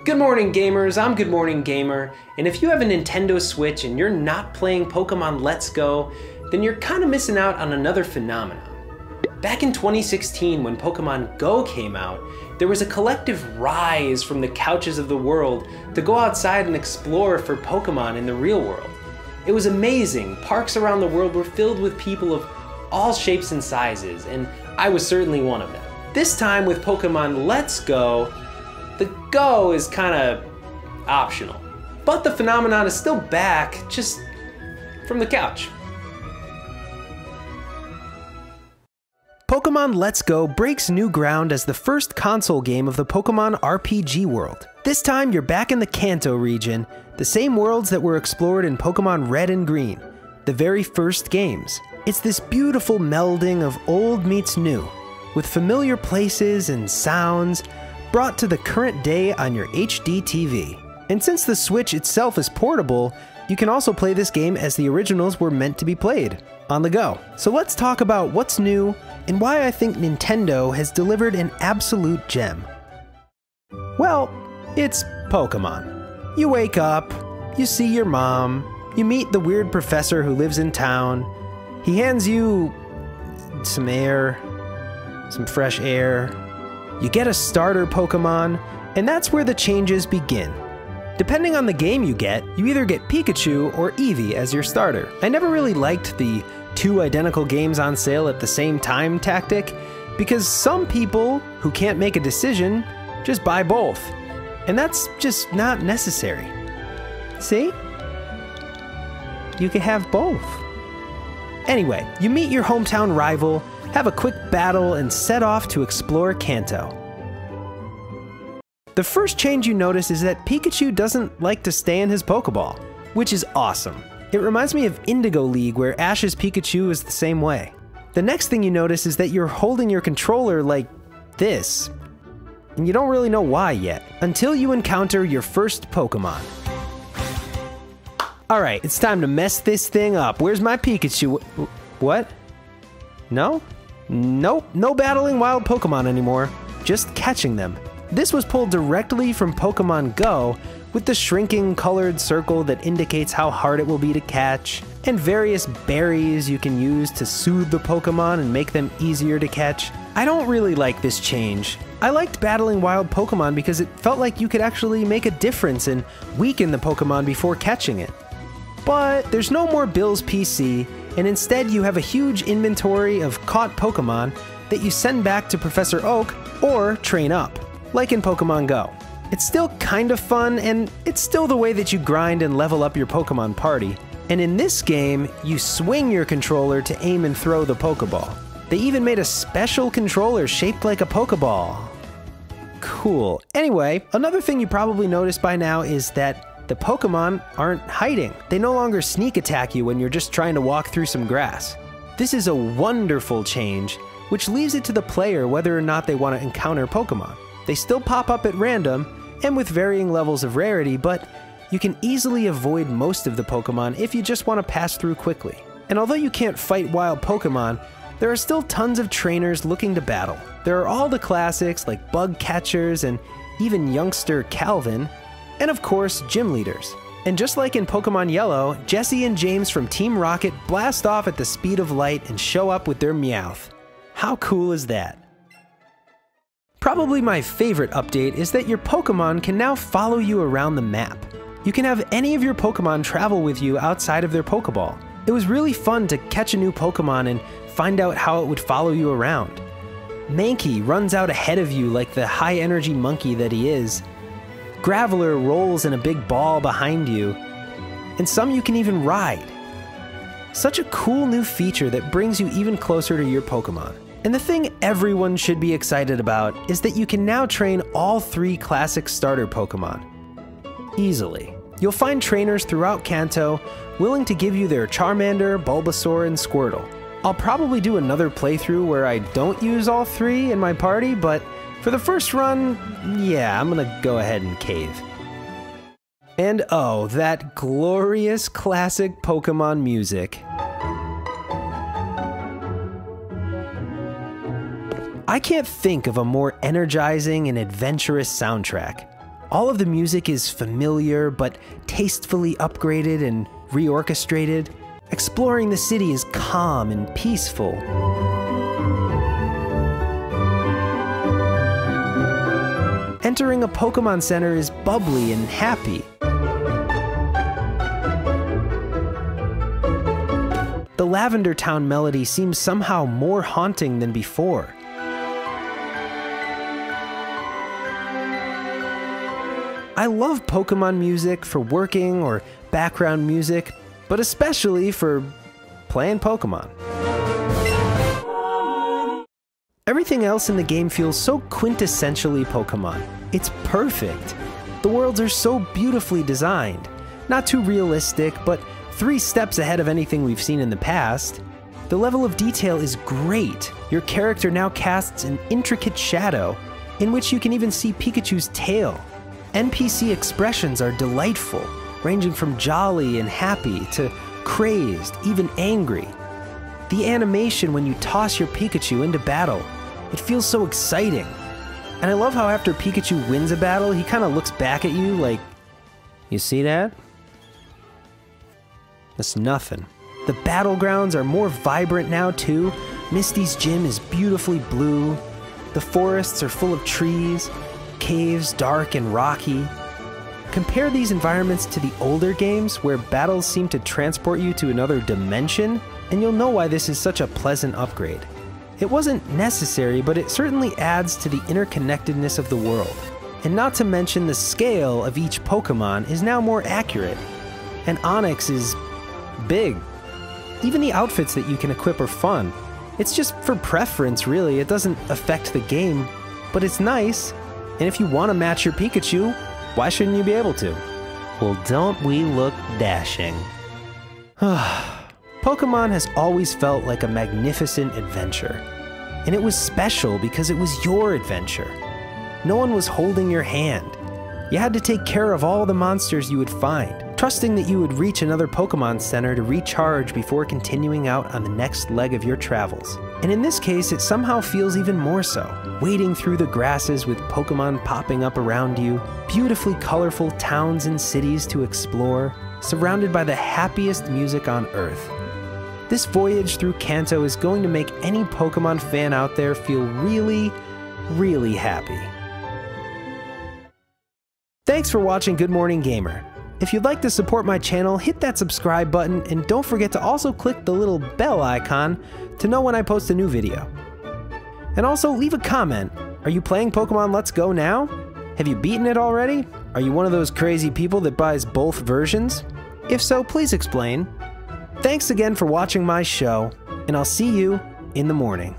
Good morning gamers, I'm Good Morning Gamer, and if you have a Nintendo Switch and you're not playing Pokemon Let's Go, then you're kind of missing out on another phenomenon. Back in 2016 when Pokemon Go came out, there was a collective rise from the couches of the world to go outside and explore for Pokemon in the real world. It was amazing. Parks around the world were filled with people of all shapes and sizes, and I was certainly one of them. This time with Pokemon Let's Go, the Go is kind of optional. But the phenomenon is still back, just from the couch. Pokemon Let's Go breaks new ground as the first console game of the Pokemon RPG world. This time you're back in the Kanto region, the same worlds that were explored in Pokemon Red and Green, the very first games. It's this beautiful melding of old meets new, with familiar places and sounds brought to the current day on your HD TV. And since the Switch itself is portable, you can also play this game as the originals were meant to be played, on the go. So let's talk about what's new and why I think Nintendo has delivered an absolute gem. Well, it's Pokemon. You wake up, you see your mom, you meet the weird professor who lives in town, he hands you some air, some fresh air, you get a starter Pokemon, and that's where the changes begin. Depending on the game you get, you either get Pikachu or Eevee as your starter. I never really liked the two identical games on sale at the same time tactic, because some people who can't make a decision just buy both. And that's just not necessary. See? You can have both. Anyway, you meet your hometown rival, have a quick battle, and set off to explore Kanto. The first change you notice is that Pikachu doesn't like to stay in his Pokeball, which is awesome. It reminds me of Indigo League, where Ash's Pikachu is the same way. The next thing you notice is that you're holding your controller like this, and you don't really know why yet, until you encounter your first Pokemon. Alright, it's time to mess this thing up. Where's my Pikachu? What? No? Nope, no battling wild Pokemon anymore, just catching them. This was pulled directly from Pokemon Go, with the shrinking colored circle that indicates how hard it will be to catch, and various berries you can use to soothe the Pokemon and make them easier to catch. I don't really like this change. I liked battling wild Pokemon because it felt like you could actually make a difference and weaken the Pokemon before catching it. But there's no more Bill's PC, and instead you have a huge inventory of caught Pokemon that you send back to Professor Oak or train up, like in Pokemon Go. It's still kind of fun, and it's still the way that you grind and level up your Pokemon party. And in this game, you swing your controller to aim and throw the Pokeball. They even made a special controller shaped like a Pokeball. Cool. Anyway, another thing you probably noticed by now is that the Pokemon aren't hiding. They no longer sneak attack you when you're just trying to walk through some grass. This is a wonderful change, which leaves it to the player whether or not they want to encounter Pokemon. They still pop up at random, and with varying levels of rarity, but you can easily avoid most of the Pokemon if you just want to pass through quickly. And although you can't fight wild Pokemon, there are still tons of trainers looking to battle. There are all the classics like bug catchers and even youngster Calvin, and of course, gym leaders. And just like in Pokemon Yellow, Jesse and James from Team Rocket blast off at the speed of light and show up with their Meowth. How cool is that? Probably my favorite update is that your Pokemon can now follow you around the map. You can have any of your Pokemon travel with you outside of their Pokeball. It was really fun to catch a new Pokemon and find out how it would follow you around. Mankey runs out ahead of you like the high-energy monkey that he is. Graveler rolls in a big ball behind you, and some you can even ride. Such a cool new feature that brings you even closer to your Pokemon. And the thing everyone should be excited about is that you can now train all 3 classic starter Pokemon easily. You'll find trainers throughout Kanto willing to give you their Charmander, Bulbasaur, and Squirtle. I'll probably do another playthrough where I don't use all 3 in my party, but for the first run, yeah, I'm gonna go ahead and cave. And oh, that glorious classic Pokemon music. I can't think of a more energizing and adventurous soundtrack. All of the music is familiar but tastefully upgraded and reorchestrated. Exploring the city is calm and peaceful. Entering a Pokemon Center is bubbly and happy. The Lavender Town melody seems somehow more haunting than before. I love Pokemon music for working or background music, but especially for playing Pokemon. Everything else in the game feels so quintessentially Pokemon. It's perfect. The worlds are so beautifully designed. Not too realistic, but 3 steps ahead of anything we've seen in the past. The level of detail is great. Your character now casts an intricate shadow, in which you can even see Pikachu's tail. NPC expressions are delightful, ranging from jolly and happy to crazed, even angry. The animation when you toss your Pikachu into battle, it feels so exciting. And I love how after Pikachu wins a battle, he kind of looks back at you like, "You see that? That's nothing." The battlegrounds are more vibrant now too. Misty's gym is beautifully blue. The forests are full of trees, caves dark and rocky. Compare these environments to the older games where battles seem to transport you to another dimension, and you'll know why this is such a pleasant upgrade. It wasn't necessary, but it certainly adds to the interconnectedness of the world. And not to mention the scale of each Pokemon is now more accurate. And Onix is big. Even the outfits that you can equip are fun. It's just for preference, really. It doesn't affect the game, but it's nice. And if you want to match your Pikachu, why shouldn't you be able to? Well, don't we look dashing? Pokemon has always felt like a magnificent adventure. And it was special because it was your adventure. No one was holding your hand. You had to take care of all the monsters you would find, trusting that you would reach another Pokemon Center to recharge before continuing out on the next leg of your travels. And in this case, it somehow feels even more so. Wading through the grasses with Pokemon popping up around you, beautifully colorful towns and cities to explore, surrounded by the happiest music on Earth. This voyage through Kanto is going to make any Pokemon fan out there feel really, really happy. Thanks for watching Good Morning Gamer. If you'd like to support my channel, hit that subscribe button and don't forget to also click the little bell icon to know when I post a new video. And also leave a comment. Are you playing Pokemon Let's Go now? Have you beaten it already? Are you one of those crazy people that buys both versions? If so, please explain. Thanks again for watching my show, and I'll see you in the morning.